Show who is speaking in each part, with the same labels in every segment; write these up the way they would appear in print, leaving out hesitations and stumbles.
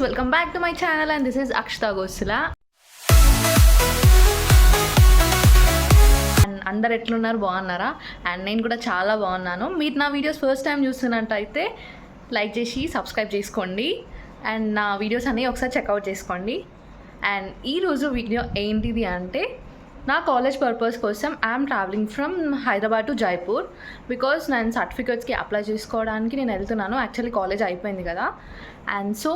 Speaker 1: welcome back to my channel and this is Akshita Gosula. And అందరు ఎట్లున్నారు, బాగున్నారా? And నేను కూడా చాలా బాగున్నాను. మీరు నా వీడియోస్ ఫస్ట్ టైం చూస్తున్నట్టయితే లైక్ చేసి సబ్స్క్రైబ్ చేసుకోండి అండ్ నా వీడియోస్ అన్నీ ఒకసారి చెక్అవుట్ చేసుకోండి. అండ్ ఈరోజు వీడియో ఏంటిది అంటే, నా కాలేజ్ పర్పస్ కోసం I'm travelling from Hyderabad to Jaipur because నేను సర్టిఫికేట్స్కి అప్లై చేసుకోవడానికి నేను వెళ్తున్నాను. యాక్చువల్లీ కాలేజ్ అయిపోయింది కదా. అండ్ సో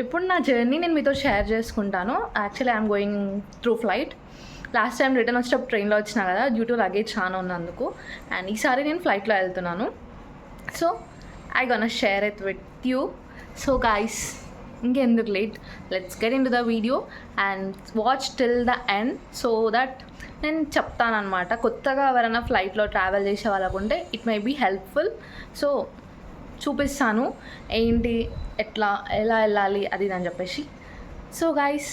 Speaker 1: ఇప్పుడు నా జర్నీ నేను మీతో షేర్ చేసుకుంటాను. Actually I'm going through flight. Last time return వచ్చేటప్పుడు ట్రైన్లో వచ్చినా కదా, డ్యూ టు లగేజ్ చాలా ఉన్నందుకు. అండ్ ఈసారి నేను ఫ్లైట్లో వెళ్తున్నాను. So I gonna share it with you. So guys, ఇంకెందుకు late, let's get into the video and watch till the end so that నేను చెప్తానమాట. కొత్తగా ఎవరైనా ఫ్లైట్లో ట్రావెల్ చేసే వాళ్ళకు ఉంటే it may be helpful. So చూపిస్తాను ఏంటి, ఎట్లా, ఎలా వెళ్ళాలి అది అని చెప్పేసి. So guys,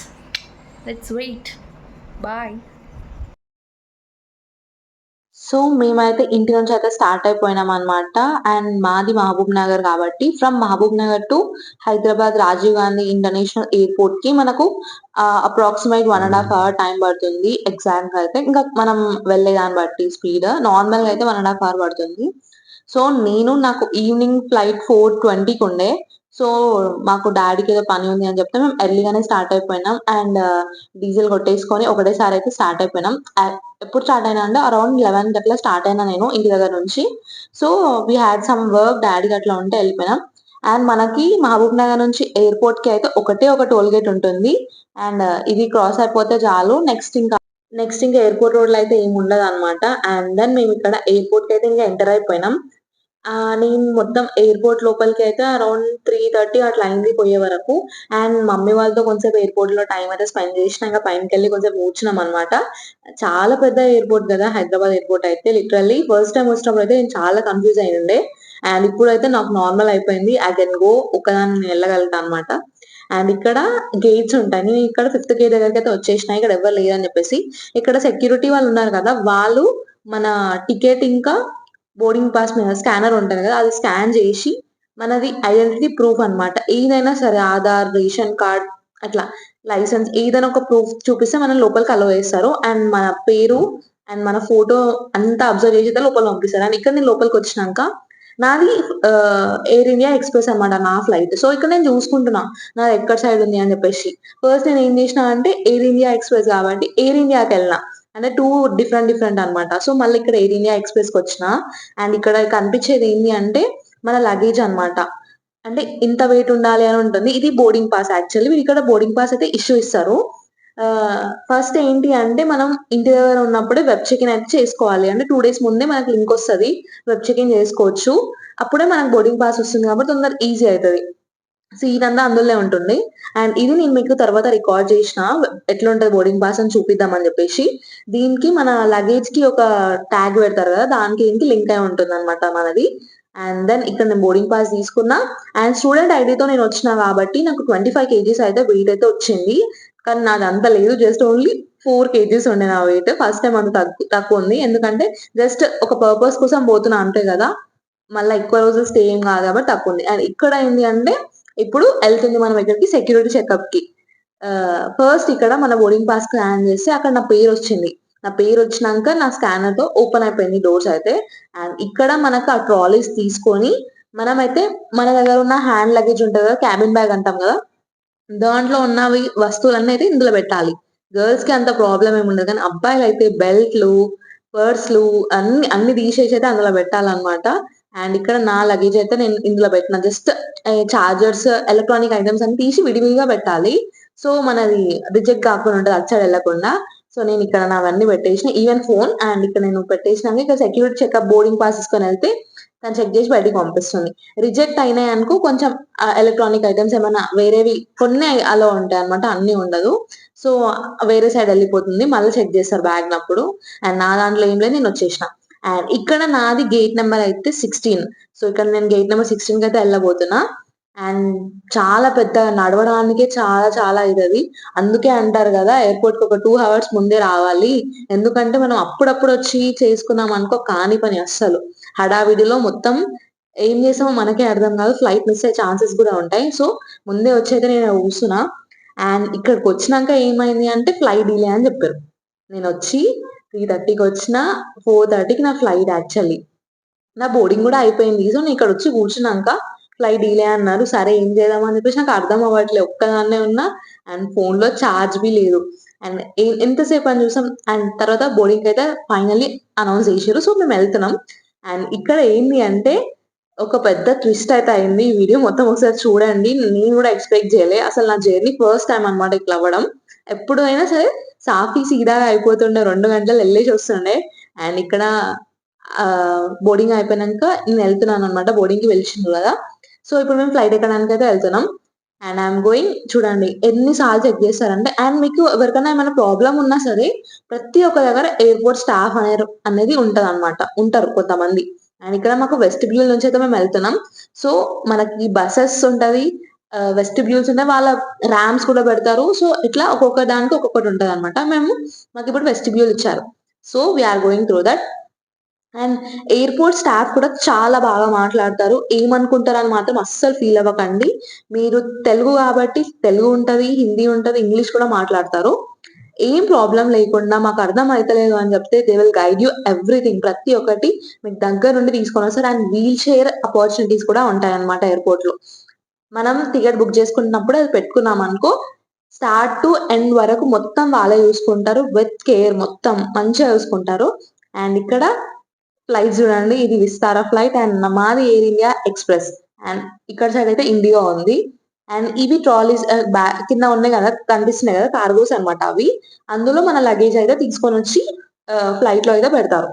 Speaker 1: let's wait. Bye.
Speaker 2: So మేమైతే ఇంటి నుంచి అయితే స్టార్ట్ అయిపోయినాం అనమాట. అండ్ మాది మహబూబ్ నగర్ కాబట్టి from Mahabubnagar to Hyderabad Rajiv Gandhi international airport కి మనకు అప్రాక్సిమేట్ 1.5 hour టైం పడుతుంది. ఎగ్జాక్ట్ గా అయితే ఇంకా మనం వెళ్ళేదాన్ని బట్టి స్పీడ్, నార్మల్ గా అయితే 1.5 hour పడుతుంది. సో నాకు ఈవినింగ్ ఫ్లైట్ 4:20కి ఉండే. సో మాకు డాడీకి ఏదో పని ఉంది అని చెప్తే మేము ఎర్లీగానే స్టార్ట్ అయిపోయినాం. అండ్ డీజిల్ కొట్టేసుకొని ఒకటేసారి అయితే స్టార్ట్ అయిపోయినాం. ఎప్పుడు స్టార్ట్ అయినా అంటే అరౌండ్ 11 అట్లా స్టార్ట్ అయినా నేను ఇంటి దగ్గర నుంచి. So we had some work, డాడీకి అట్లా ఉంటే వెళ్ళిపోయినాం. అండ్ మనకి మహబూబ్ నగర్ నుంచి ఎయిర్పోర్ట్ కి అయితే ఒకటే ఒక టోల్ గేట్ ఉంటుంది. అండ్ ఇది క్రాస్ అయిపోతే చాలు, నెక్స్ట్ ఇంకా ఎయిర్పోర్ట్ రోడ్ లో అయితే ఏమి ఉండదు అనమాట. అండ్ దెన్ మేము ఇక్కడ ఎయిర్పోర్ట్ కి అయితే ఇంకా ఎంటర్ అయిపోయినాం. నేను మొత్తం ఎయిర్పోర్ట్ లోపలికి అయితే అరౌండ్ 3:30 అట్లా అయింది పోయే వరకు. అండ్ మమ్మీ వాళ్ళతో కొంచెం ఎయిర్పోర్ట్ లో టైం అయితే స్పెండ్ చేసిన, ఇంకా పైనకి వెళ్ళి కొంచెం కూర్చున్నాం అనమాట. చాలా పెద్ద ఎయిర్పోర్ట్ కదా హైదరాబాద్ ఎయిర్పోర్ట్ అయితే. లిటరల్లీ ఫస్ట్ టైం వచ్చినప్పుడు అయితే నేను చాలా కన్ఫ్యూజ్ అయ్యిండే. అండ్ ఇప్పుడైతే నాకు నార్మల్ అయిపోయింది. ఐ కెన్ గో, ఒక్కదాన్ని వెళ్ళగలుగుతా అనమాట. అండ్ ఇక్కడ గేట్స్ ఉంటాయి. నేను ఇక్కడ 5th గేట్ దగ్గరికి అయితే వచ్చేసిన, ఇక్కడ ఎవరు లేదని చెప్పేసి. ఇక్కడ సెక్యూరిటీ వాళ్ళు ఉన్నారు కదా, వాళ్ళు మన టికెట్ ఇంకా బోర్డింగ్ పాస్ మీద స్కానర్ ఉంటది కదా, అది స్కాన్ చేసి మనది ఐడెంటిటీ ప్రూఫ్ అన్నమాట. ఏదైనా సరే, ఆధార్, రేషన్ కార్డ్, అట్లా లైసెన్స్ ఏదైనా ఒక ప్రూఫ్ చూపిస్తే మనం లోపలికి అలో చేస్తారు. అండ్ మన పేరు అండ్ మన ఫోటో అంతా అబ్జర్వ్ చేసి అయితే లోపల పంపిస్తారు. అండ్ ఇక్కడ నేను లోపలికి వచ్చినాక నాది ఎయిర్ ఇండియా ఎక్స్ప్రెస్ అన్నమాట నా ఫ్లైట్. సో ఇక్కడ నేను చూసుకుంటున్నా నాది ఎక్కడ సైడ్ ఉంది అని చెప్పేసి. ఫస్ట్ నేను ఏం చేసిన అంటే ఎయిర్ ఇండియా ఎక్స్ప్రెస్ కాబట్టి ఎయిర్ ఇండియాకి వెళ్ళినా. అంటే 2 డిఫరెంట్ అన్నమాట. సో మళ్ళీ ఇక్కడ ఎయిర్ ఇండియా ఎక్స్ప్రెస్ కి వచ్చిన. అండ్ ఇక్కడ కనిపించేది ఏంటి అంటే మన లగేజ్ అన్నమాట. అంటే ఇంత వెయిట్ ఉండాలి అని ఉంటుంది. ఇది బోర్డింగ్ పాస్. యాక్చువల్లీ వీళ్ళు ఇక్కడ బోర్డింగ్ పాస్ అయితే ఇష్యూ ఇస్తారు. ఫస్ట్ ఏంటి అంటే మనం ఇంటి దగ్గర ఉన్నప్పుడే వెబ్ చెక్ ఇన్ అయితే చేసుకోవాలి. అంటే 2 days ముందే మనకి లింక్ వస్తది, వెబ్ చెక్ ఇన్ చేసుకోవచ్చు. అప్పుడే మనకు బోర్డింగ్ పాస్ వస్తుంది కాబట్టి తొందర ఈజీ అవుతది. సీన్ అంతా అందులోనే ఉంటుంది. అండ్ ఇది నేను మీకు తర్వాత రికార్డ్ చేసిన ఎట్లుంటది బోర్డింగ్ పాస్ అని చూపిద్దామని చెప్పేసి. దీనికి మన లగేజ్ కి ఒక ట్యాగ్ పెడతారు కదా, దానికి దీనికి లింక్ అయి ఉంటుంది అనమాట మనది. అండ్ దెన్ ఇక్కడ నేను బోర్డింగ్ పాస్ తీసుకున్నా. అండ్ స్టూడెంట్ ఐడితో నేను వచ్చిన కాబట్టి నాకు 25 kgs అయితే వెయిట్ అయితే వచ్చింది. కానీ నాది అంత లేదు, జస్ట్ ఓన్లీ 4 kgs ఉండే నా వెయిట్. ఫస్ట్ టైం అంత తక్కువ ఉంది, ఎందుకంటే జస్ట్ ఒక పర్పస్ కోసం పోతున్నా అంతే కదా, మళ్ళీ ఎక్కువ రోజులు స్టే ఏం కాదు కాబట్టి తక్కువ ఉంది. అండ్ ఇక్కడ ఏంటి అంటే ఇప్పుడు వెళ్తుంది మనం ఎక్కడికి, సెక్యూరిటీ చెకప్ కి. ఫస్ట్ ఇక్కడ మన బోర్డింగ్ పాస్ స్కాన్ చేస్తే అక్కడ నా పేరు వచ్చింది. నా పేరు వచ్చినాక నా స్కానర్ తో ఓపెన్ అయిపోయింది డోర్స్ అయితే. అండ్ ఇక్కడ మనకు ఆ ట్రాలీస్ తీసుకొని మనమైతే మన దగ్గర ఉన్న హ్యాండ్ లగేజ్ ఉంటుంది కదా, క్యాబిన్ బ్యాగ్ అంటాం కదా, దాంట్లో ఉన్నవి వస్తువులన్నీ అయితే ఇందులో పెట్టాలి. గర్ల్స్ కి అంత ప్రాబ్లం ఏమి ఉండదు, కానీ అబ్బాయిలు అయితే బెల్ట్లు, పర్స్లు అన్ని తీసేసి అయితే అందులో పెట్టాలన్నమాట. అండ్ ఇక్కడ నా లగేజ్ అయితే నేను ఇందులో పెట్టిన. జస్ట్ చార్జర్స్, ఎలక్ట్రానిక్ ఐటమ్స్ అన్ని తీసి విడివిడిగా పెట్టాలి. సో మనది రిజెక్ట్ కాకుండా ఉంటది అటు సైడ్ వెళ్ళకుండా. సో నేను ఇక్కడ నావన్నీ పెట్టేసిన, ఈవెన్ ఫోన్. అండ్ ఇక్కడ నేను పెట్టేసినాక ఇక్కడ సెక్యూరిటీ చెకప్ బోర్డింగ్ పాస్ తీసుకొని వెళ్తే తను చెక్ చేసి బయటికి పంపిస్తుంది. రిజెక్ట్ అయినాయి అనుకో కొంచెం ఎలక్ట్రానిక్ ఐటమ్స్ ఏమైనా వేరేవి కొన్ని అలా ఉంటాయి అనమాట, అన్ని ఉండదు. సో వేరే సైడ్ వెళ్ళిపోతుంది, మళ్ళీ చెక్ చేస్తారు బ్యాగ్ నప్పుడు. అండ్ నా దాంట్లో ఏం లేదు, నేను వచ్చేసిన. అండ్ ఇక్కడ నాది గేట్ నెంబర్ అయితే 16. సో ఇక్కడ నేను గేట్ నెంబర్ 16 కి అయితే వెళ్ళబోతున్నా. అండ్ చాలా పెద్ద, నడవడానికే చాలా చాలా ఇదది. అందుకే అంటారు కదా ఎయిర్పోర్ట్ కి ఒక 2 hours ముందే రావాలి. ఎందుకంటే మనం అప్పుడప్పుడు వచ్చి చేసుకున్నాం అనుకో కాని పని అస్సలు. హడావిడిలో మొత్తం ఏం చేసామో మనకే అర్థం కాదు. ఫ్లైట్ మిస్ అయ్యే ఛాన్సెస్ కూడా ఉంటాయి. సో, ముందే వచ్చైతే నేను కూర్చున్నా. అండ్ ఇక్కడికొచ్చినాక ఏమైంది అంటే ఫ్లైట్ డిలే అని చెప్పారు. నేనొచ్చి 3:30కి వచ్చిన, 4:30కి నా ఫ్లైట్ యాక్చువల్లీ. నా బోర్డింగ్ గూడా అయిపోయింది. సో, నేను ఇక్కడొచ్చి కూర్చున్నాక ఫ్లైట్ డిలే అన్నారు. సరే ఏం చేద్దాం అని చెప్పేసి నాకు అర్థం అవ్వట్లే. ఒక్కదాన్నే ఉన్నా అండ్ ఫోన్‌లో చార్జ్ బి లేదు. అండ్ ఎంతసేపు అని చూసాం. అండ్ తర్వాత బోర్డింగ్‌కయితే ఫైనల్లీ అనౌన్స్ చేసిర్రు. సో, మేమెళ్తున్నాం. అండ్ ఇక్కడ ఏంది అంటే ఒక పెద్ద ట్విస్ట్ అయితే అయింది. ఈ వీడియో మొత్తం ఒకసారి చూడండి. నేను గూడా ఎక్స్‌పెక్ట్ చేయలే. అసలు నా జర్నీ ఫస్ట్ టైమ్ అన్నమాట ఇట్లా అవ్వడం. ఎప్పుడు అయినా సరే సాఫీ సీదాగా అయిపోతుండే. 2 గంటల్లో ఎళ్ళేసి వస్తుండే. అండ్ ఇక్కడ బోర్డింగ్ అయిపోయినంక నేనెళ్తున్నానన్నమాట. బోర్డింగ్‌కి పిలిచిండ్రు గదా! సో, ఇప్పుడు మేము ఫ్లైట్ ఎక్కడానికైతే ఎళ్తున్నాం. అండ్ ఐయామ్ గోయింగ్ చూడండి ఎన్ని సార్లు చెక్ చేస్తారంటే అండ్ మీకు ఎవరికైనా ఏమైనా ప్రాబ్లమ్ ఉన్నా సరే ప్రతి ఒక్క దగ్గర ఎయిర్‌పోర్ట్ స్టాఫ్ అనేది ఉంటదన్నమాట. ఉంటారు కొంతమంది. అండ్ ఇక్కడ మాకు వెస్టిబ్యూల్ నుంచి అయితే మేము వెళ్తున్నాం. సో, మనకి బసెస్ ఉంటది. వెస్టిబ్యూల్స్ ఉంటాయి. వాళ్ళ ర్యాంప్స్ కూడా పెడతారు. సో, ఇట్లా ఒక్కొక్క దానికి ఒక్కొక్కటి ఉంటదన్నమాట. మాకిప్పుడు వెస్టిబ్యూల్ ఇచ్చారు. So, we are going through that. And airport staff కూడా చాలా బాగా మాట్లాడతారు. ఏమనుకుంటారని మాత్రం అస్సలు ఫీల్ అవ్వకండి. మీరు తెలుగు కాబట్టి తెలుగు ఉంటది, హిందీ ఉంటది, ఇంగ్లీష్ కూడా మాట్లాడతారు. ఏం ప్రాబ్లమ్ లేకుండా మాకు అర్థం అయితలేదు అని చెప్తే they will guide you everything. ప్రతి ఒక్కటి మీకు దగ్గర నుండి తీసుకొనొస్తారు. అండ్ వీల్ చైర్ అపార్చునిటీస్ కూడా ఉంటాయన్నమాట ఎయిర్‌పోర్ట్‌లో. మనం టికెట్ బుక్ చేసుకున్నప్పుడు అది పెట్టుకున్నామనుకో స్టార్ట్ టు ఎండ్ వరకు మొత్తం వాళ్ళే చూసుకుంటారు. విత్ కేర్ మొత్తం మంచిగా చూసుకుంటారు. అండ్ ఇక్కడ ఫ్లైట్స్ చూడండి. ఇది విస్తారా ఫ్లైట్ అండ్ మాది ఎయిర్ ఇండియా ఎక్స్‌ప్రెస్. అండ్ ఇక్కడ సైడ్ అయితే ఇండిగో ఉంది. అండ్ ఇవి ట్రాలీస్ కింద ఉన్నాయి గదా! కనిపిస్తున్నాయి గదా! కార్గోస్ అన్నమాట అవి. అందులో మన లగేజ్ అయితే తీసుకొనొచ్చి ఫ్లైట్‌లో అయితే పెడతారు.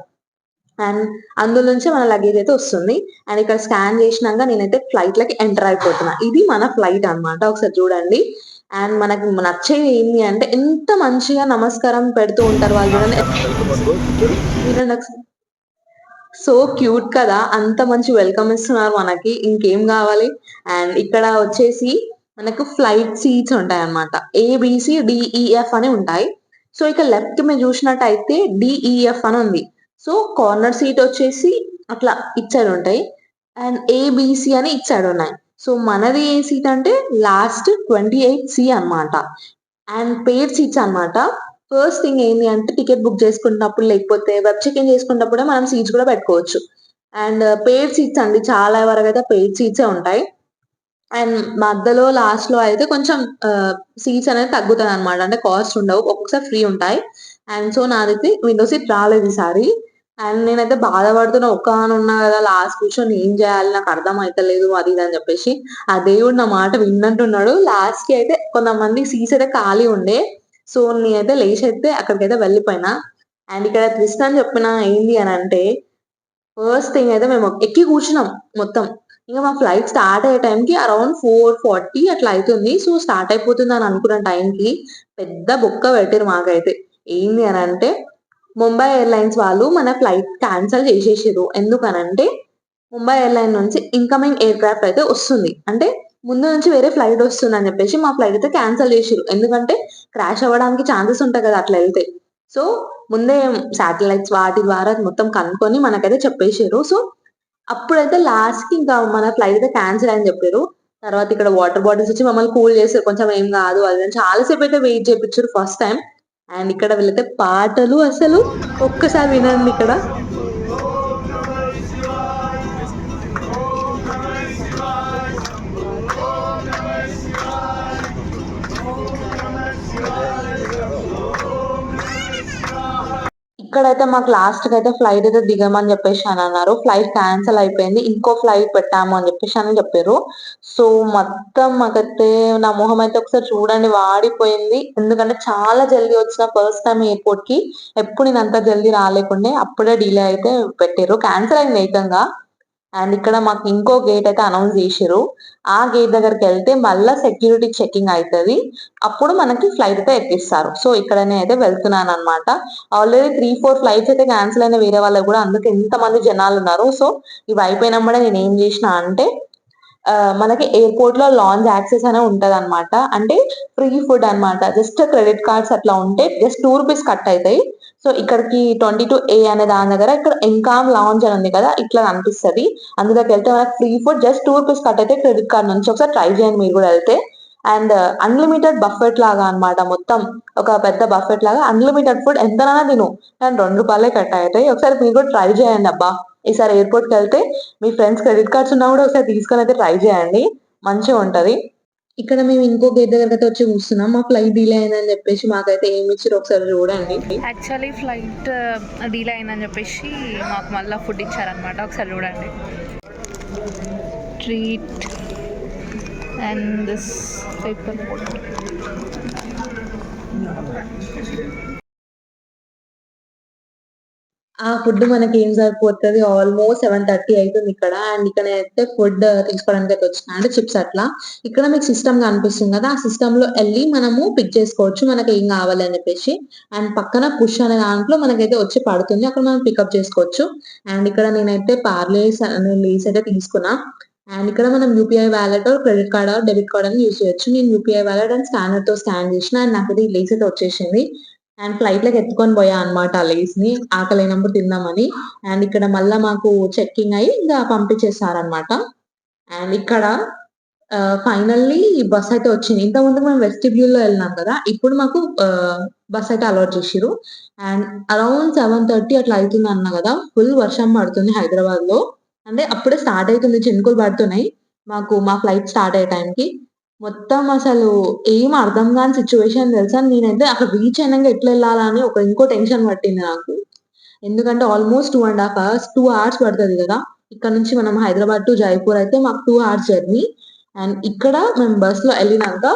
Speaker 2: అండ్ అందులో నుంచే మన లగేజ్ అయితే వస్తుంది. అండ్ ఇక్కడ స్కాన్ చేసినాక నేనైతే ఫ్లైట్‌లోకి ఎంటర్ అయిపోతున్నా. ఇది మన ఫ్లైట్ అన్నమాట. ఒకసారి చూడండి. అండ్ మనకి నచ్చేది ఏంది అంటే ఎంత మంచిగా నమస్కారం పెడుతూ ఉంటారు వాళ్ళు చూడండి. వినండి ఒకసారి. సో క్యూట్ కదా! అంత మంచి వెల్కమ్ ఇస్తున్నారు మనకి. ఇంకేం గావాలి? అండ్ ఇక్కడ వచ్చేసి మనకు ఫ్లైట్ సీట్స్ ఉంటాయన్నమాట. ఏబీసీ, డీఈఎఫ్ అని ఉంటాయి. సో, ఇక లెఫ్ట్ మీరు చూసినట్టయితే డీఈఎఫ్ అని ఉంది. సో, కార్నర్ సీట్ వచ్చేసి అట్లా ఇటు సైడ్ ఉంటాయి. అండ్ ఏబీసీ అని ఇటు సైడ్ ఉన్నాయి. సో, మనది ఏ సీట్ అంటే లాస్ట్ 28 అన్నమాట. అండ్ పెయిడ్ సీట్స్ అన్నమాట. ఫస్ట్ థింగ్ ఏంది అంటే టికెట్ బుక్ చేసుకున్నప్పుడు లేకపోతే వెబ్ చెక్ ఇన్ చేసుకున్నప్పుడే మనం సీట్స్ కూడా పెట్టుకోవచ్చు. అండ్ పెయిడ్ సీట్స్ అండి. చాలా వరకైతే పెయిడ్ సీట్సే ఉంటాయి. అండ్ మధ్యలో లాస్ట్‌లో అయితే కొంచెం సీట్స్ అనేది తగ్గుతదనమాట. అంటే కాస్ట్ ఉండవు. ఒక్కొక్కసారి ఫ్రీ ఉంటాయి. అండ్ సో, నాదైతే విండో సీట్ రాలేదు ఈసారి. అండ్ నేనైతే బాధపడుతున్నా. ఒక్కదాన్ని ఉన్నా గదా! లాస్ట్ కూర్చొని ఏం జేయాలి? నాకు అర్థం అయితలేదు అది ఇది అని జెప్పేసి. ఆ దేవుడు నా మాట విన్నట్టున్నాడు. లాస్ట్‌కి అయితే కొంతమంది సీట్స్ అయితే ఖాళీ ఉండే. సో, నేనైతే లేచైతే అక్కడికైతే వెళ్ళిపోయినా. అండ్ ఇక్కడ ట్విస్ట్ అని చెప్పిన ఏంది అనంటే ఫస్ట్ థింగ్ అయితే మేము ఎక్కి కూర్చున్నాం మొత్తం. ఇంక మా ఫ్లైట్ స్టార్ట్ అయ్యే టైంకి అరౌండ్ 4:40 అట్లా అయితుంది. సో, స్టార్ట్ అయిపోతుందని అనుకున్న టైంకి పెద్ద బొక్క పెట్టిర్రు మాకైతే. ఏంది అనంటే ముంబై ఎయిర్‌లైన్స్ వాళ్ళు మన ఫ్లైట్ క్యాన్సెల్ చేసేసిర్రు. ఎందుకనంటే ముంబై ఎయిర్‌లైన్ నుంచి ఇన్‌కమింగ్ ఎయిర్‌క్రాఫ్ట్ అయితే వస్తుంది. అంటే ముందు నుంచి వేరే ఫ్లైట్ వస్తుందని చెప్పేసి మా ఫ్లైట్ అయితే క్యాన్సెల్ చేసిర్రు. ఎందుకంటే క్రాష్ అవ్వడానికి ఛాన్సెస్ ఉంటాయి కదా! అట్లా ఎళ్తే. సో, ముందే శాటిలైట్స్ వాటి ద్వారా మొత్తం కనుక్కొని మనకైతే చెప్పేసిర్రు. సో, అప్పుడైతే లాస్ట్‌కి ఇంకా మన ఫ్లైట్ అయితే క్యాన్సెల్ అని చెప్పిర్రు. తర్వాత ఇక్కడ వాటర్ బాటిల్స్ ఇచ్చి మమ్మల్ని కూల్ చేసారు. కొంచెం ఏం కాదు అది అని చాలా సేపయితే వెయిట్ చేపిచ్చారు ఫస్ట్ టైమ్. అండ్ ఇక్కడ వీళ్ళైతే పాటలు అసలు ఒక్కసారి వినండి ఇక్కడ. ఇక్కడైతే మాకు లాస్ట్‌కైతే ఫ్లైట్ అయితే దిగమని జెప్పేసనన్నారు. ఫ్లైట్ క్యాన్సెల్ అయిపోయింది. ఇంకో ఫ్లైట్ పెట్టాము అని జెప్పేసని జెప్పిర్రు. సో, మొత్తం మాకైతే నా మొహం అయితే ఒకసారి చూడండి వాడిపోయింది. ఎందుకంటే చాలా జల్దీ వచ్చిన ఫస్ట్ టైమ్ ఎయిర్‌పోర్ట్‌కి. ఎప్పుడు నేనంత జల్దీ రాలేకుండే. అప్పుడే డిలే అయితే పెట్టిర్రు. క్యాన్సెల్ అయింది ఏకంగా. అండ్ ఇక్కడ మాకు ఇంకో గేట్ అయితే అనౌన్స్ చేసిర్రు. ఆ గేట్ దగ్గరికెళ్తే మళ్ళా సెక్యూరిటీ చెకింగ్ అయితది. అప్పుడు మనకి ఫ్లైట్ అయితే ఎక్కిస్తారు. సో, ఇక్కడ నేనైతే వెళ్తున్నాననమాట. ఆల్రెడీ 3, 4 ఫ్లైట్స్ అయితే క్యాన్సెల్ అయిన వేరే వాళ్ళవి గూడా అందుకే ఇంతమంది జనాలున్నారు. సో, ఇవి అయిపోయినంబడే నేనేం జేసినా అంటే మనకి ఎయిర్‌పోర్ట్‌లో లాంజ్ యాక్సెస్ అని ఉంటదనమాట. అంటే ఫ్రీ ఫుడ్ అన్నమాట. జస్ట్ క్రెడిట్ కార్డ్స్ అట్లా ఉంటే జస్ట్ రూ. 2 కట్ అయితాయి. సో ఇక్కడికి 22A అనే దాని దగ్గర ఇక్కడ ఎంకామ్ లాంజ్ అని ఉంది కదా, ఇట్లా కనిపిస్తది. అందులోకి వెళ్తే మనకు ఫ్రీ ఫుడ్ జస్ట్ ₹2 కట్ అయితే క్రెడిట్ కార్డ్ నుంచి. ఒకసారి ట్రై చేయండి మీరు కూడా వెళ్తే. అండ్ అన్‌లిమిటెడ్ బఫెట్ లాగా అన్నమాట. మొత్తం ఒక పెద్ద బఫెట్ లాగా అన్‌లిమిటెడ్ ఫుడ్ ఎంతనైనా తిను. కానీ ₹2 కట్ అయితాయి. ఒకసారి మీరు కూడా ట్రై చేయండి అబ్బా! ఈసారి ఎయిర్‌పోర్ట్‌కెళ్తే మీ ఫ్రెండ్స్ క్రెడిట్ కార్డ్స్ ఉన్నా కూడా ఒకసారి తీసుకొని అయితే ట్రై చేయండి. మంచిగుంటది. ఇక్కడ మేము ఇంకో గేట్ దగ్గరకైతే వచ్చి కూర్చున్నాం. మా ఫ్లైట్ డిలే అయిందని చెప్పేసి మాకైతే ఏమిచ్చిర్రో ఒకసారి చూడండి.
Speaker 1: యాక్చువల్లీ ఫ్లైట్ డిలే అయిందని చెప్పేసి మాకు మళ్ళీ ఫుడ్ ఇచ్చారనమాట. ఒకసారి చూడండి. Treat and this paper.
Speaker 2: ఆ ఫుడ్ మనకేం సరిపోతది. ఆల్‌మోస్ట్ 7:30 అయితుంది ఇక్కడ. అండ్ ఇక్కడ నేనైతే ఫుడ్ తీసుకోవడానికైతే వచ్చినా. అంటే చిప్స్ అట్లా. ఇక్కడ మీకు సిస్టమ్ కనిపిస్తుంది కదా! ఆ సిస్టమ్‌లో ఎళ్లి మనము పిక్ చేసుకోవచ్చు. మనకేం కావాలి అని చెప్పేసి. అండ్ పక్కన పుష్ అనే దాంట్లో మనకైతే వచ్చి పడుతుంది. అక్కడ మనం పికప్ చేసుకోవచ్చు. అండ్ ఇక్కడ నేనైతే పార్లేస్ అనే లేస్ అయితే తీసుకున్నా. అండ్ ఇక్కడ మనం UPI wallet, credit card, debit card అని యూజ్ చేయొచ్చు. నేను యూపీఐ వాలెట్ అండ్ స్కానర్‌తో స్కాన్ చేసిన. అండ్ నాకైతే ఈ లేస్ అయితే వచ్చేసింది. అండ్ ఫ్లైట్‌లోకి ఎత్తుకొని పోయా అన్నమాట ఆ లేస్‌ని. ఆకలైనప్పుడు తిందామని. అండ్ ఇక్కడ మళ్ళా మాకు చెకింగ్ అయ్యి ఇంక పంపించేసారన్నమాట. అండ్ ఇక్కడ ఫైనల్లీ బస్ అయితే వచ్చింది. ఇంతకుముందు మేము వెస్టిబ్యూల్‌లో ఎళ్ళినాం కదా! ఇప్పుడు మాకు బస్ అయితే అలాట్ చేషిర్రు. అండ్ అరౌండ్ 7:30 అట్లా అయితుందన్నా గదా! ఫుల్ వర్షం పడుతుంది హైదరాబాద్‌లో. అంటే అప్పుడే స్టార్ట్ అయితుంది. చినుకులు పడుతున్నాయి. మా ఫ్లైట్ స్టార్ట్ అయ్యే టైంకి. మొత్తం అసలు ఏం అర్థం గాని సిట్యుయేషన్ తెలుసా? నేనైతే అక్కడ రీచ్ అయినంక ఎట్లెళ్ళాలా అని ఇంకో టెన్షన్ పట్టింది నాకు. ఎందుకంటే ఆల్‌మోస్ట్ 2½ అవర్స్, 2 అవర్స్ పడతది గదా! ఇక్కడ నుంచి మనం హైదరాబాద్ టు జైపూర్ అయితే మాకు 2 అవర్స్ జర్నీ. అండ్ ఇక్కడ మేము బస్‌లో ఎళ్ళినంక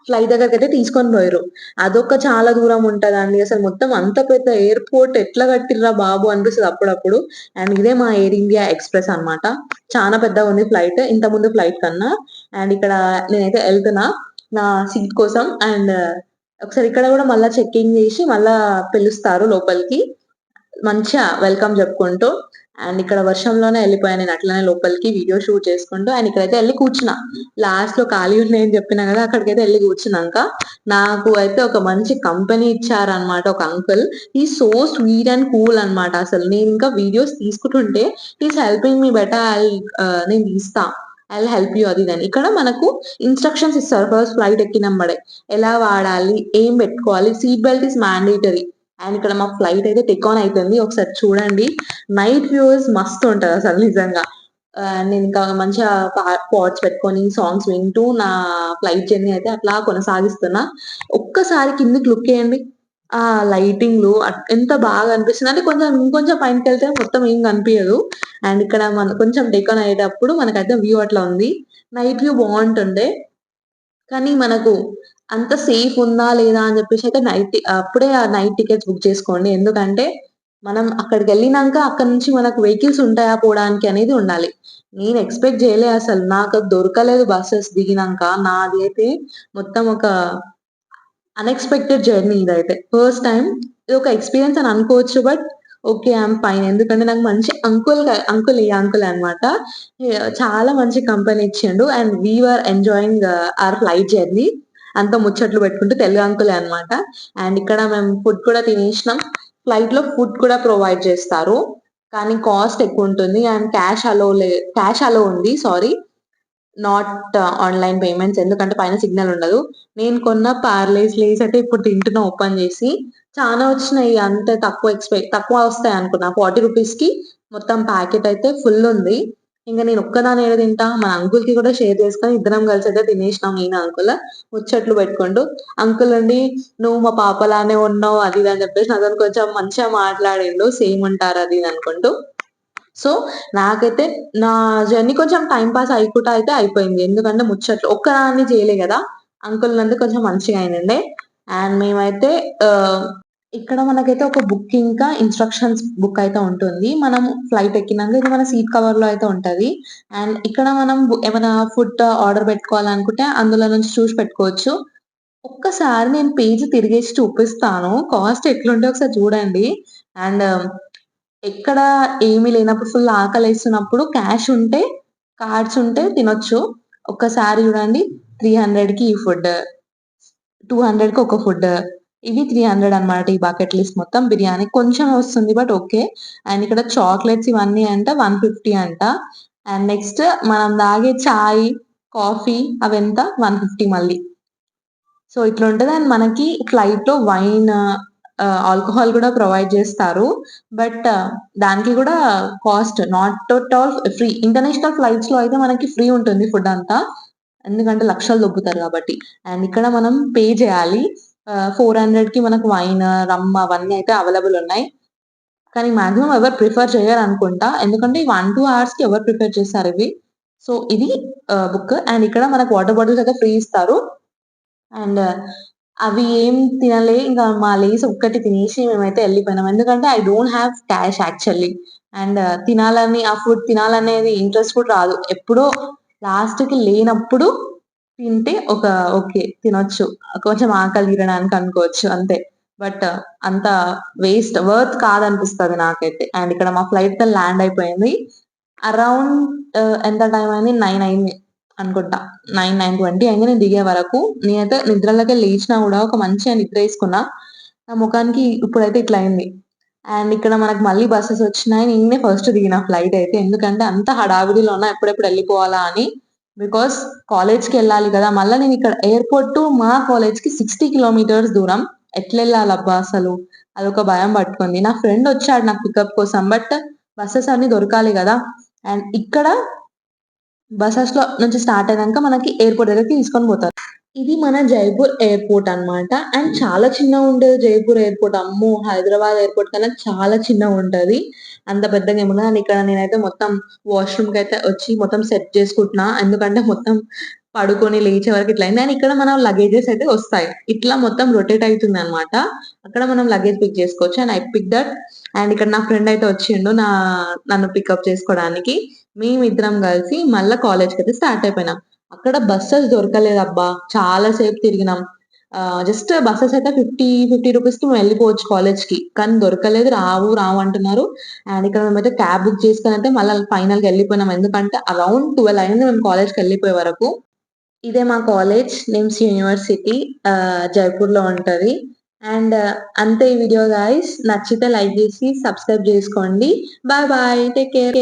Speaker 2: ఫ్లైట్ దగ్గరకైతే తీసుకొని పోయిర్రు. అదొక చాలా దూరం ఉంటదండి. అసలు మొత్తం అంత పెద్ద ఎయిర్‌పోర్ట్ ఎట్లా కట్టిర్రా బాబు అనిపిస్తది అప్పుడప్పుడు. అండ్ ఇదే మా ఎయిర్ ఇండియా ఎక్స్‌ప్రెస్ అన్నమాట. చానా పెద్దగుంది ఫ్లైట్. ఇంతకుముందు ఫ్లైట్ కన్నా. అండ్ ఇక్కడ నేనైతే ఎళ్తున్నా నా సీట్ కోసం. అండ్ ఒకసారి ఇక్కడ గూడా మళ్ళా చెకింగ్ జేసి మళ్ళా పిలుస్తారు లోపలికి. మంచిగా వెల్కమ్ జెప్పుకుంటూ. అండ్ ఇక్కడ వర్షంలోనే ఎళ్ళిపోయా నేను అట్లనే లోపలికి వీడియో షూట్ చేసుకుంటూ. అండ్ ఇక్కడైతే ఎళ్లి కూర్చున్నా. లాస్ట్‌లో ఖాళీ ఉన్నాయని చెప్పినా గదా! అక్కడికైతే ఎళ్లి కూర్చున్నాంక నాకు అయితే ఒక మంచి కంపెనీ ఇచ్చారన్నమాట ఒక uncle. He is so sweet and cool అన్నమాట అసలు. నేనింకా వీడియోస్ తీసుకుంటుంటే he is helping me better. నేను తీస్తా. ఐ విల్ హెల్ప్ యూ అది ఇది అని. ఇక్కడ మనకు ఇన్‌స్ట్రక్షన్స్ ఇస్తారు ఫస్ట్ ఫ్లైట్ ఎక్కినంబడే. ఎలా వాడాలి? ఏం పెట్టుకోవాలి? Seat belt is mandatory. And ఇక్కడ మా ఫ్లైట్ అయితే టేక్ ఆన్ అయితుంది. ఒకసారి చూడండి. నైట్ వ్యూస్ మస్తుంటది అసలు నిజంగా. నేనింకా మంచిగా పాడ్స్ పెట్టుకొని సాంగ్స్ వింటూ నా ఫ్లైట్ జర్నీ అయితే అట్లా కొనసాగిస్తున్నా. ఒక్కసారి కిందకి లుక్ ఎయండి. ఆ లైటింగ్‌లు ఎంత బాగా అనిపిస్తుంది. అంటే కొంచెం ఇంకొంచెం పైనకెళ్తే మొత్తం ఏం కనిపియదు. అండ్ ఇక్కడ కొంచెం టేక్ ఆన్ అయ్యేటప్పుడు మనకైతే వ్యూ అట్లా ఉంది. నైట్ వ్యూ బావుంటుండే. కానీ మనకు అంత సేఫ్ ఉందా? లేదా? అని జెప్పేసి అయితే అప్పుడే ఆ నైట్ టికెట్స్ బుక్ చేసుకోండి. ఎందుకంటే మనం అక్కడికెళ్ళినంక అక్కడి నుంచి మనకు వెహికల్స్ ఉంటాయా పోవడానికి అనేది ఉండాలి. నేను ఎక్స్‌పెక్ట్ జేయలే అసలు. నాకు దొరకలేదు బసెస్ దిగినంక. నాది అయితే మొత్తం ఒక అన్‌ఎక్స్‌పెక్టెడ్ జర్నీ ఇదైతే. ఫస్ట్ టైమ్ ఇదొక ఎక్స్‌పీరియన్స్ అని అనుకోవచ్చు. But okay. I'm fine. ఎందుకంటే నాకు మంచి ఈ అంకుల్ అన్నమాట. చాలా మంచి కంపెనీ ఇచ్చిండు. And we were enjoying our flight journey. అంతా ముచ్చట్లు పెట్టుకుంటూ తెలుగు అంకులే అన్నమాట. అండ్ ఇక్కడ మేము ఫుడ్ కూడా తినేసినాం. ఫ్లైట్‌లో ఫుడ్ కూడా ప్రొవైడ్ చేస్తారు. కానీ కాస్ట్ ఎక్కువుంటుంది. అండ్ క్యాష్ అలో ఉంది. సారీ. నాట్ ఆన్‌లైన్ పేమెంట్స్ ఎందుకంటే పైన సిగ్నల్ ఉండదు. నేను కొన్న పార్లేస్ లేస్ అయితే ఇప్పుడు తింటున్నా ఓపెన్ చేసి. చానా వచ్చినాయి. అంత తక్కువ వస్తాయనుకున్నా. ₹40కి మొత్తం ప్యాకెట్ అయితే ఫుల్ ఉంది. ఇంక నేను ఒక్కదాన్ని ఏడ తింటా? మా అంకుల్‌కి కూడా షేర్ చేసుకొని ఇద్దరం కలిసి అయితే తినేసినాం నేను, అంకుల్. ముచ్చట్లు పెట్టుకుంటూ. అంకుల్ ఉండి "నువ్వు మా పాపలానే ఉన్నావు" అది ఇది అని చెప్పేసి నాతోని కొంచెం మంచిగా మాట్లాడిండు. సేమ్ ఉంటారు అది ఇది అనుకుంటూ. సో, నాకైతే నా జర్నీ కొంచెం టైమ్ పాస్ అయ్యకుండా అయితే అయిపోయింది. ఎందుకంటే ముచ్చట్లు ఒక్కదాన్ని చేయలే గదా! అంకుల్ ఉన్నందుకు కొంచెం మంచిగా అయిందండే. అండ్ మేమైతే ఆహ్, ఇక్కడ మనకైతే ఒక బుక్ ఇంకా ఇన్‌స్ట్రక్షన్స్ బుక్ అయితే ఉంటుంది. మనం ఫ్లైట్ ఎక్కినంక ఇది మన సీట్ కవర్‌లో అయితే ఉంటది. అండ్ ఇక్కడ మనం ఏమైనా ఫుడ్ ఆర్డర్ పెట్టుకోవాలనుకుంటే అందులో నుంచి చూసి పెట్టుకోవచ్చు. ఒక్కసారి నేను పేజ్ తిరిగేసి చూపిస్తాను. కాస్ట్ ఎట్లుంటదో ఒకసారి చూడండి. అండ్ ఎక్కడ ఏమి లేనప్పుడు ఫుల్ ఆకలేస్తున్నప్పుడు క్యాష్ ఉంటే, కార్డ్స్ ఉంటే తినొచ్చు. ఒక్కసారి చూడండి 300కి ఈ ఫుడ్, 200కి ఒక ఫుడ్, ఇవి 300 అన్నమాట. ఈ బకెట్ లిస్ట్ మొత్తం. బిర్యానీ కొంచెం వస్తుంది బట్ ఓకే. అండ్ ఇక్కడ చాక్లెట్స్ ఇవన్నీ అంట 150 అంట. అండ్ నెక్స్ట్ మనం తాగే చాయ్, కాఫీ అవెంత 150 మళ్ళీ. సో ఇట్లుంటది. అండ్ మనకి ఫ్లైట్‌లో వైన్ ఆల్కహాల్ గూడా ప్రొవైడ్ జేస్తారు. బట్ దానికి గూడా cost not at all free. International ఫ్లైట్స్‌లో అయితే మనకి ఫ్రీ ఉంటుంది ఫుడ్ అంతా. ఎందుకంటే లక్షలు దొబ్బుతారు గాబట్టి. అండ్ ఇక్కడ మనం పే జేయాలి. 400కి మనకు వైన్, రమ్ అవన్నీ అయితే అవైలబుల్ ఉన్నాయి. కానీ మాక్సిమం ఎవరు ప్రిఫర్ చేయరనుకుంటా. ఎందుకంటే ఈ 1, 2 అవర్స్‌కి ఎవరు ప్రిఫర్ చేస్తారివి. సో ఇది బుక్. అండ్ ఇక్కడ మనకు వాటర్ బాటిల్స్ అయితే ఫ్రీ ఇస్తారు. అండ్ అవి ఏం తినలే. ఇంకా మా లేస్ ఒక్కటి తినేసి మేమైతే ఎళ్ళిపోయినాం. ఎందుకంటే I don't have cash actually. And తినాలని ఆ ఫుడ్ తినాలనేది ఇంట్రెస్ట్ కూడా రాదు. ఎప్పుడో లాస్ట్‌కి లేనప్పుడు తింటే ఒక ఓకే. తినొచ్చు. కొంచెం ఆకలి తీరడానికి అనుకోవచ్చు అంతే. బట్ అంత వర్త్ కాదనిపిస్తది నాకైతే. అండ్ ఇక్కడ మా ఫ్లైట్ ల్యాండ్ అయిపోయింది. అరౌండ్ ఎంత టైమ్ అయింది? 9 అయింది అనుకుంటా. 9:20 అయింది నేను దిగే వరకు. నేనైతే నిద్రలోకే లేచినా గూడా ఒక మంచిగా నిద్రేసుకున్నా. నా మొఖానికి ఇప్పుడైతే ఇట్లా అయింది. అండ్ ఇక్కడ మనకు మళ్ళీ బసెస్ వచ్చినాయి. నేనే ఫస్ట్ దిగిన ఫ్లైట్ అయితే. ఎందుకంటే అంత హడావిడిలో ఉన్నా ఎప్పుడెప్పుడు ఎళ్ళిపోవాలా అని. బికాజ్ కాలేజ్‌కెళ్ళాలి గదా! మళ్ళా నేను ఇక్కడ ఎయిర్‌పోర్ట్ టు మా కాలేజ్‌కి 60 కిలోమీటర్స్ దూరం. ఎట్లెళ్ళాలబ్బా అసలు? అదొక భయం పట్టుకుంది. నా ఫ్రెండ్ వచ్చాడు నాకు పికప్ కోసం. బట్ బసెస్ అన్నీ దొరకాలి గదా! అండ్ ఇక్కడ బసెస్‌లో నుంచి స్టార్ట్ అయినంక మనకి ఎయిర్‌పోర్ట్ దగ్గరికి తీసుకొని పోతారు. ఇది మన జైపూర్ ఎయిర్‌పోర్ట్ అన్నమాట. అండ్ చాలా చిన్నగుంటది జైపూర్ ఎయిర్‌పోర్ట్. అమ్మో! హైదరాబాద్ ఎయిర్‌పోర్ట్ కన్నా చాలా చిన్నగుంటది. అంత పెద్దగా ఏముండదు. అండ్ ఇక్కడ నేనైతే మొత్తం వాష్‌రూమ్‌కైతే వచ్చి మొత్తం సెట్ చేసుకుంటున్నా. ఎందుకంటే మొత్తం పడుకొని లేచే వరకు ఇట్లా అయింది. అండ్ ఇక్కడ మన లగేజెస్ అయితే వస్తాయి. ఇట్లా మొత్తం రొటేట్ అయితుందన్నమాట. అక్కడ మనం లగేజ్ పిక్ చేసుకోవచ్చు. And I pick that. And ఇక్కడ నా ఫ్రెండ్ అయితే వచ్చిండు. నన్ను పికప్ చేసుకోవడానికి. మేమిద్దరం కలిసి మళ్ళా కాలేజ్‌కైతే స్టార్ట్ అయిపోయినాం. అక్కడ బస్సెస్ దొరకలేదబ్బా! చాలా సేపు తిరిగినాం. జస్ట్ బసెస్ అయితే 50 రూపీస్‌కి వెళ్ళిపోవచ్చు కాలేజ్‌కి. కానీ దొరకలేదు. రావు అంటున్నారు. అండ్ ఇక్కడ మేమైతే క్యాబ్ బుక్ చేసుకొనైతే మళ్ళా ఫైనల్‌గా ఎళ్ళిపోయినాం. ఎందుకంటే అరౌండ్ 12 అయింది మేము కాలేజ్‌కెళ్ళిపోయే వరకు. ఇదే మా కాలేజ్. నిమ్స్ యూనివర్సిటీ జైపూర్‌లో ఉంటది. అండ్ అంతే ఈ వీడియో గైస్. నచ్చితే లైక్ జేసి సబ్స్క్రైబ్ జేసుకోండి. Bye bye. Take care.